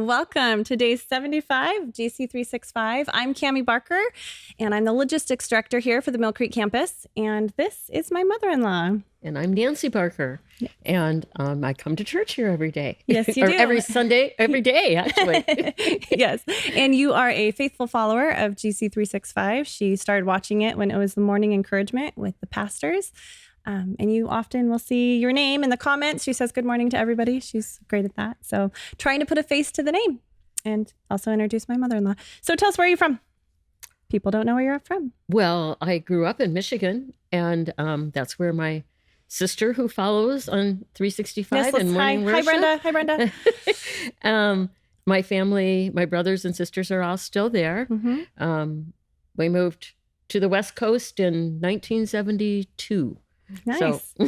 Welcome to day 75, GC365. I'm Cami Barker, and I'm the logistics director here for the Mill Creek campus. And this is my mother-in-law. And I'm Nancy Barker. Yes. And I come to church here every day. Yes, you or do. Every Sunday, every day, actually. Yes. And you are a faithful follower of GC365. She started watching it when it was the morning encouragement with the pastors. And you often will see your name in the comments. She says good morning to everybody. She's great at that. So trying to put a face to the name and also introduce my mother-in-law. So tell us where you're from. People don't know where you're from. Well, I grew up in Michigan, and that's where my sister, who follows on 365 and morning worship. Hi, Brenda. My family, my brothers and sisters are all still there. Mm-hmm. We moved to the West Coast in 1972. Nice. So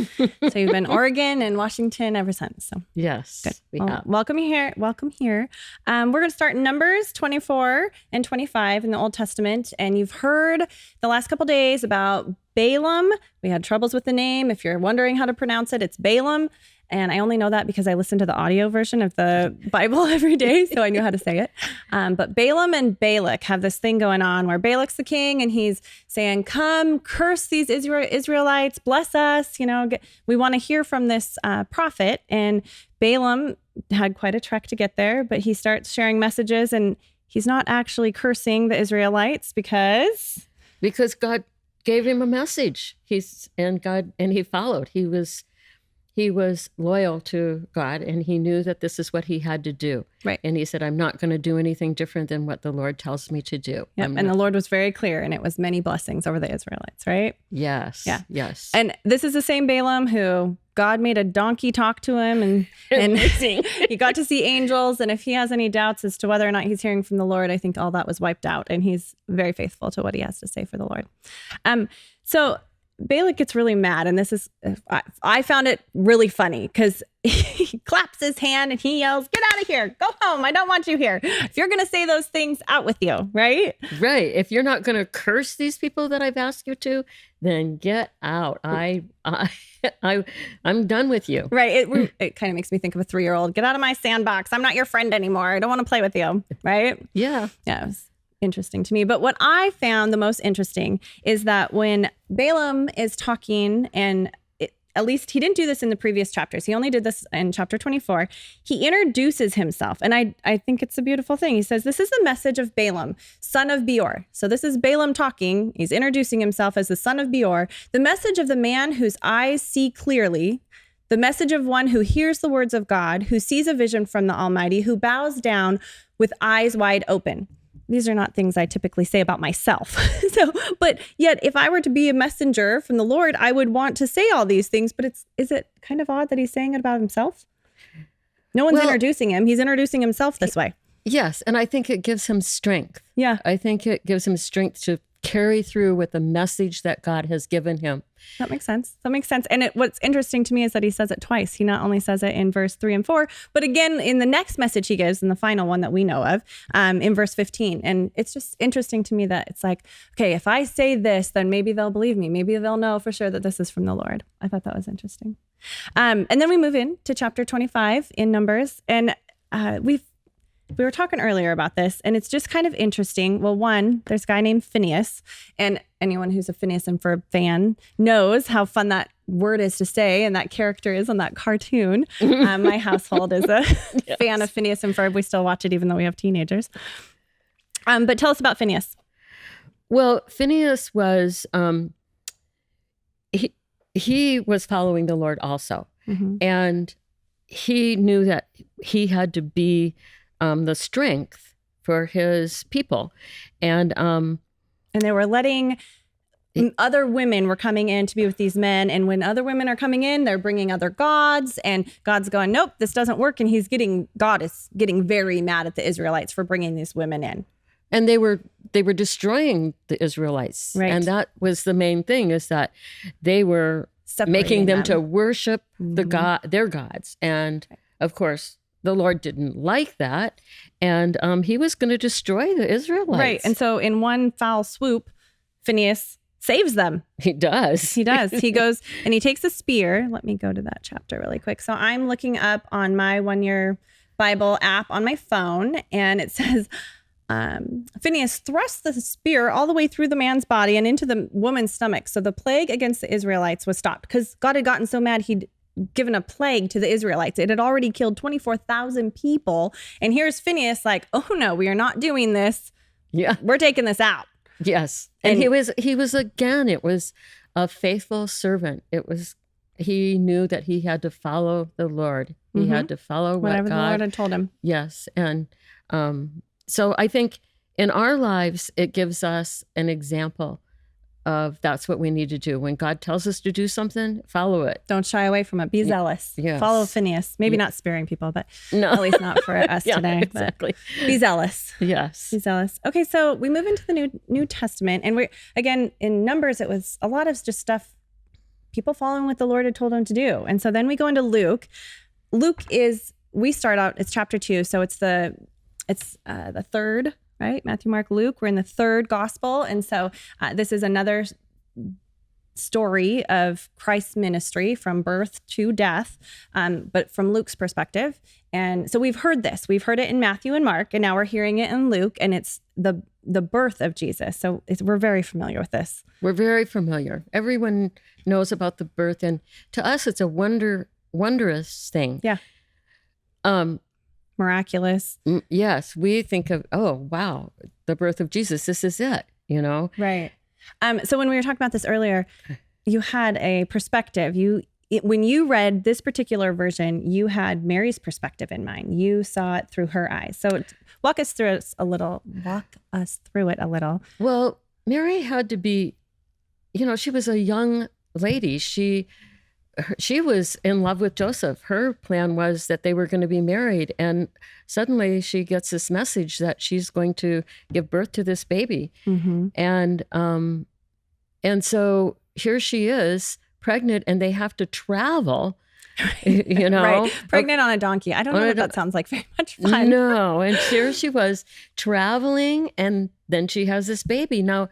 you've been Oregon and Washington ever since. So yes, good. We have. Welcome here. Welcome here. We're going to start in Numbers 24 and 25 in the Old Testament. And you've heard the last couple days about Balaam. We had troubles with the name. If you're wondering how to pronounce it, it's Balaam. And I only know that because I listen to the audio version of the Bible every day, so I knew how to say it. But Balaam and Balak have this thing going on where Balak's the king and he's saying, come, curse these Israelites, bless us. You know, we want to hear from this prophet. And Balaam had quite a trek to get there, but he starts sharing messages and he's not actually cursing the Israelites because God gave him a message. He followed. He was loyal to God, and he knew that this is what he had to do. Right. And he said, I'm not going to do anything different than what the Lord tells me to do. Yep. And the Lord was very clear, and it was many blessings over the Israelites, right? Yes. Yeah. Yes. And this is the same Balaam who God made a donkey talk to him, and he got to see angels. And if he has any doubts as to whether or not he's hearing from the Lord, I think all that was wiped out, and he's very faithful to what he has to say for the Lord. So Balak gets really mad, and this is, I found it really funny because he claps his hand and he yells, get out of here, go home, I don't want you here. If you're going to say those things, out with you, right? Right. If you're not going to curse these people that I've asked you to, then get out. I'm done with you. Right. It kind of makes me think of a 3-year-old. Get out of my sandbox. I'm not your friend anymore. I don't want to play with you. Right? Yeah. Yeah. It was interesting to me. But what I found the most interesting is that when Balaam is talking, and at least he didn't do this in the previous chapters, he only did this in chapter 24, he introduces himself. And I think it's a beautiful thing. He says, this is the message of Balaam, son of Beor. So this is Balaam talking. He's introducing himself as the son of Beor, the message of the man whose eyes see clearly, the message of one who hears the words of God, who sees a vision from the Almighty, who bows down with eyes wide open. These are not things I typically say about myself. But yet, if I were to be a messenger from the Lord, I would want to say all these things. But is it kind of odd that he's saying it about himself? No one's introducing him. He's introducing himself this way. Yes. And I think it gives him strength. Yeah. I think it gives him strength to carry through with the message that God has given him. That makes sense. And what's interesting to me is that he says it twice. He not only says it in verse 3 and 4, but again, in the next message he gives, in the final one that we know of, in verse 15. And it's just interesting to me that it's like, okay, if I say this, then maybe they'll believe me. Maybe they'll know for sure that this is from the Lord. I thought that was interesting. And then we move into chapter 25 in Numbers. And we were talking earlier about this, and it's just kind of interesting. Well, one, there's a guy named Phineas, and anyone who's a Phineas and Ferb fan knows how fun that word is to say, and that character is on that cartoon. My household is a fan of Phineas and Ferb. We still watch it even though we have teenagers. But tell us about Phineas. Well, Phineas was, he was following the Lord also. Mm-hmm. And he knew that he had to be the strength for his people. And they were letting other women were coming in to be with these men. And when other women are coming in, they're bringing other gods, and God's going, nope, this doesn't work. And God is getting very mad at the Israelites for bringing these women in. And they were destroying the Israelites. Right. And that was the main thing, is that they were making them to worship their gods. And of course, the Lord didn't like that, and he was going to destroy the Israelites. Right, and so in one foul swoop, Phineas saves them. He does. He does. He goes and he takes a spear. Let me go to that chapter really quick. So I'm looking up on my 1-year Bible app on my phone, and it says, Phineas thrust the spear all the way through the man's body and into the woman's stomach. So the plague against the Israelites was stopped because God had gotten so mad he'd given a plague to the Israelites. It had already killed 24,000 people. And here's Phineas like, oh no, we are not doing this. Yeah. We're taking this out. Yes. And he was again, it was a faithful servant. He knew that he had to follow the Lord. He had to follow whatever what the Lord had told him. Yes. And so I think in our lives, it gives us an example of that's what we need to do. When God tells us to do something, follow it. Don't shy away from it. Be zealous. Yes. Follow Phineas. Maybe not sparing people, but at least not for us today. Exactly. Be zealous. Yes. Be zealous. Okay, so we move into the New Testament, and we're again in Numbers. It was a lot of just stuff, people following what the Lord had told them to do, and so then we go into Luke. We start out. It's chapter 2, so it's the third. Right? Matthew, Mark, Luke. We're in the third gospel. And so this is another story of Christ's ministry from birth to death, but from Luke's perspective. And so we've heard this. We've heard it in Matthew and Mark, and now we're hearing it in Luke, and it's the birth of Jesus. So we're very familiar with this. We're very familiar. Everyone knows about the birth. And to us, it's a wondrous thing. Yeah. Miraculous. Yes, we think of, oh, wow, the birth of Jesus. This is it, Right. So when we were talking about this earlier, you had a perspective. When you read this particular version, you had Mary's perspective in mind. You saw it through her eyes. So walk us through it a little. Well, Mary had to be, she was a young lady. She was in love with Joseph. Her plan was that they were going to be married. And suddenly she gets this message that she's going to give birth to this baby. Mm-hmm. And so here she is pregnant, and they have to travel, Right. Pregnant on a donkey. I don't know what that sounds like very much fun. No. And here she was traveling, and then she has this baby. Now,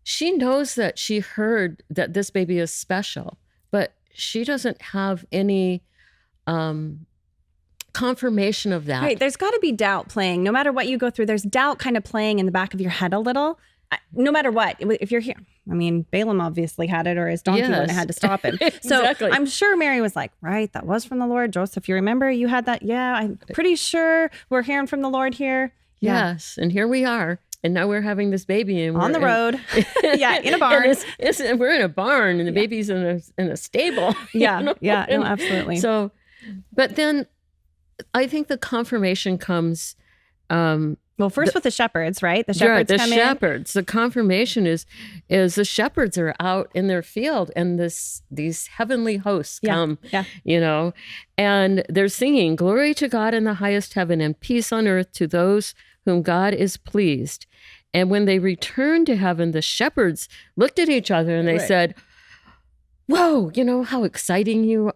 she knows that she heard that this baby is special, but she doesn't have any confirmation of that. Right. There's got to be doubt playing. No matter what you go through, there's doubt kind of playing in the back of your head a little. No matter what, if you're here, Balaam obviously had it, or his donkey wouldn't have had to stop him. So exactly. I'm sure Mary was like, right, that was from the Lord. Joseph, you remember you had that? Yeah, I'm pretty sure we're hearing from the Lord here. Yeah. Yes. And here we are. And now we're having this baby on the road. In a barn. We're in a barn, and the baby's in a stable. Yeah. Yeah. No, absolutely. So, but then I think the confirmation comes. First with the shepherds, right? The shepherds come in. The shepherds. The confirmation is the shepherds are out in their field, and these heavenly hosts come. Yeah. And they're singing, "Glory to God in the highest heaven, and peace on earth to those whom God is pleased." And when they returned to heaven, the shepherds looked at each other and they said, "Whoa, how excited you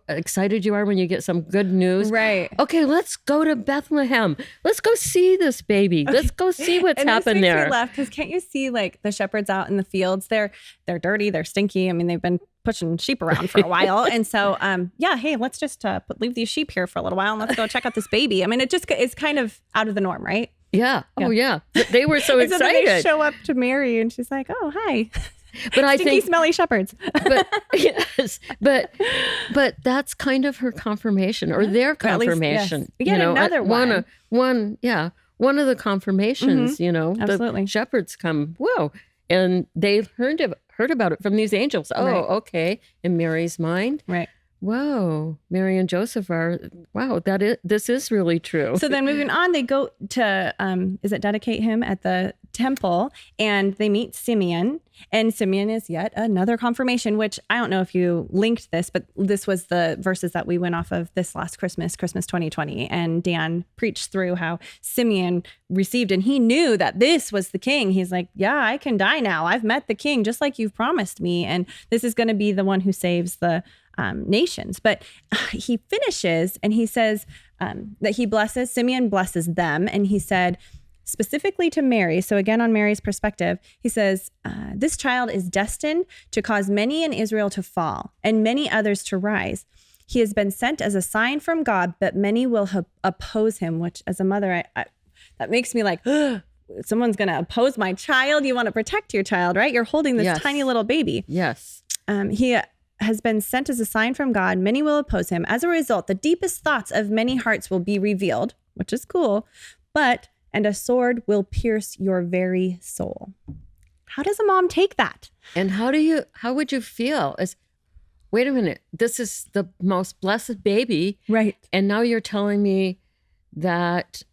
are when you get some good news. Right. Okay, let's go to Bethlehem. Let's go see this baby. Okay. Let's go see what's happened there." And this makes me laugh, because can't you see the shepherds out in the fields? They're dirty, they're stinky. They've been pushing sheep around for a while. And so, hey, let's just leave these sheep here for a little while, and let's go check out this baby. It just is kind of out of the norm, right? Yeah. Oh, yeah. They were so excited. So they show up to Mary, and she's like, "Oh, hi." But I think smelly shepherds. but that's kind of her confirmation, or their confirmation. Least, another one. One of the confirmations. Mm-hmm. Absolutely. The shepherds come. Whoa, and they heard about it from these angels. Oh, right. Okay. In Mary's mind, right. Whoa, Mary and Joseph this is really true. So then moving on, they go to, dedicate him at the temple, and they meet Simeon, and Simeon is yet another confirmation, which I don't know if you linked this, but this was the verses that we went off of this last Christmas 2020. And Dan preached through how Simeon received, and he knew that this was the king. He's like, yeah, I can die now. I've met the king, just like you've promised me. And this is going to be the one who saves the nations. But he finishes, and he says that Simeon blesses them. And he said, specifically to Mary, so again on Mary's perspective, he says, this child is destined to cause many in Israel to fall and many others to rise. He has been sent as a sign from God, but many will oppose him, which as a mother, that makes me like, someone's going to oppose my child. You want to protect your child, right? You're holding this tiny little baby. Yes. He has been sent as a sign from God. Many will oppose him. As a result, the deepest thoughts of many hearts will be revealed, which is cool, and a sword will pierce your very soul. How does a mom take that? And how would you feel? Wait a minute, this is the most blessed baby. Right. And now you're telling me that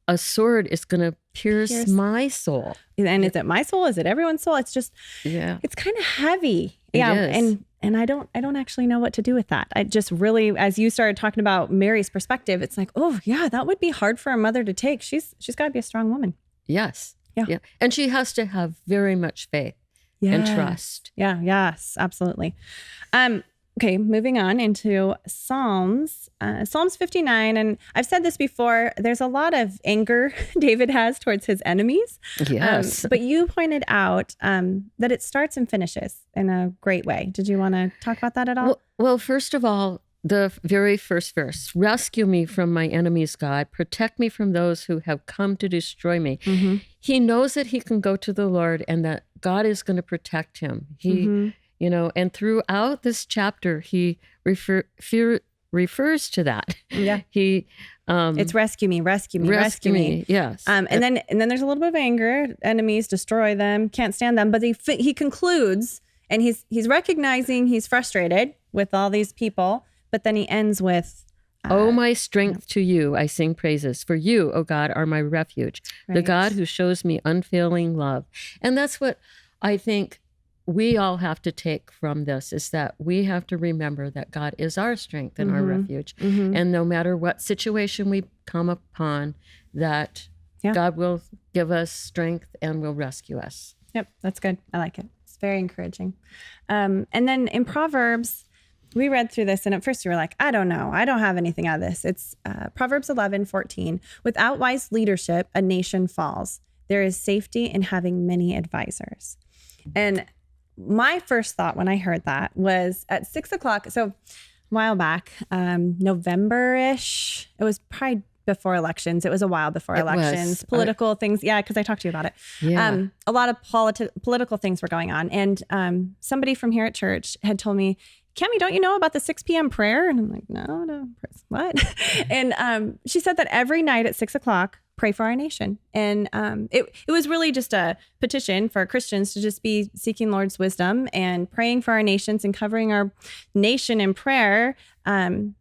a sword is going to pierce my soul. And is it my soul? Is it everyone's soul? It's just, it's kind of heavy. And I don't actually know what to do with that. I just really, as you started talking about Mary's perspective, it's like, oh yeah, that would be hard for a mother to take. She's got to be a strong woman. Yes. Yeah. And she has to have very much faith and trust. Yeah. Yes, absolutely. Okay, moving on into Psalms. Psalms 59. And I've said this before, there's a lot of anger David has towards his enemies. Yes. But you pointed out that it starts and finishes in a great way. Did you want to talk about that at all? Well, first of all, the very first verse, rescue me from my enemies, God, protect me from those who have come to destroy me. Mm-hmm. He knows that he can go to the Lord and that God is going to protect him. And throughout this chapter, he refers to that. Yeah. It's rescue me. Yes. And then there's a little bit of anger. Enemies, destroy them, can't stand them. But he concludes, and he's recognizing he's frustrated with all these people. But then he ends with, "Oh, my strength to you, I sing praises. For you, O God, are my refuge, the God who shows me unfailing love." And that's what I think we all have to take from this, is that we have to remember that God is our strength and our refuge. Mm-hmm. And no matter what situation we come upon, that God will give us strength and will rescue us. Yep, that's good. I like it. It's very encouraging. And then in Proverbs, we read through this, and at first you were like, I don't know. I don't have anything out of this. It's Proverbs 11:14. Without wise leadership, a nation falls. There is safety in having many advisors. And my first thought when I heard that was at 6 o'clock. So a while back, November-ish, it was probably before elections. It was a while before elections, political things. Yeah, because I talked to you about it. Yeah. A lot of political things were going on. And somebody from here at church had told me, Cami, don't you know about the 6 p.m. prayer? And I'm like, no, what? And she said that every night at 6 o'clock, pray for our nation. And it was really just a petition for Christians to just be seeking Lord's wisdom and praying for our nations and covering our nation in prayer and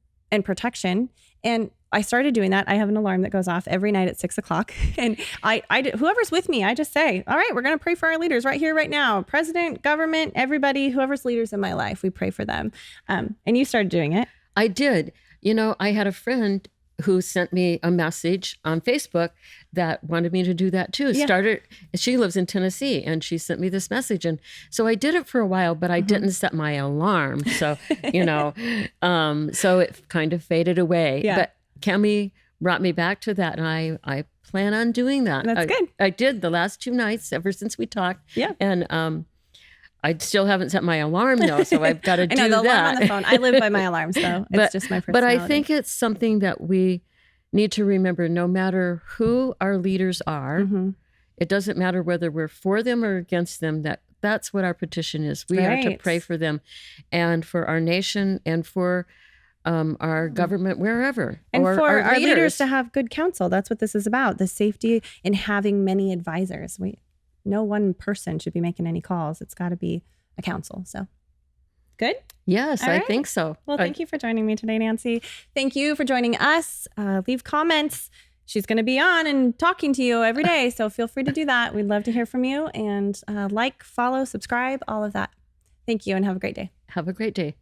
protection. And I started doing that. I have an alarm that goes off every night at 6 o'clock. And whoever's with me, I just say, all right, we're going to pray for our leaders right here, right now. President, government, everybody, whoever's leaders in my life, we pray for them. And you started doing it. I did. I had a friend who sent me a message on Facebook that wanted me to do that too. Yeah. She lives in Tennessee, and she sent me this message. And so I did it for a while, but I didn't set my alarm. So, so it kind of faded away. Yeah. But Cami brought me back to that, and I plan on doing that. That's good. I did the last 2 nights ever since we talked. Yeah. And I still haven't set my alarm though, so I've got to do that. I know, the alarm on the phone. I live by my alarms though. It's just my personality. But I think it's something that we need to remember, no matter who our leaders are, it doesn't matter whether we're for them or against them, that's what our petition is. We are to pray for them and for our nation and for our government, wherever. And for our leaders to have good counsel. That's what this is about. The safety in having many advisors. No one person should be making any calls. It's got to be a council. So good? Yes, I think so. Well, thank you for joining me today, Nancy. Thank you for joining us. Leave comments. She's going to be on and talking to you every day. So feel free to do that. We'd love to hear from you. And like, follow, subscribe, all of that. Thank you and have a great day. Have a great day.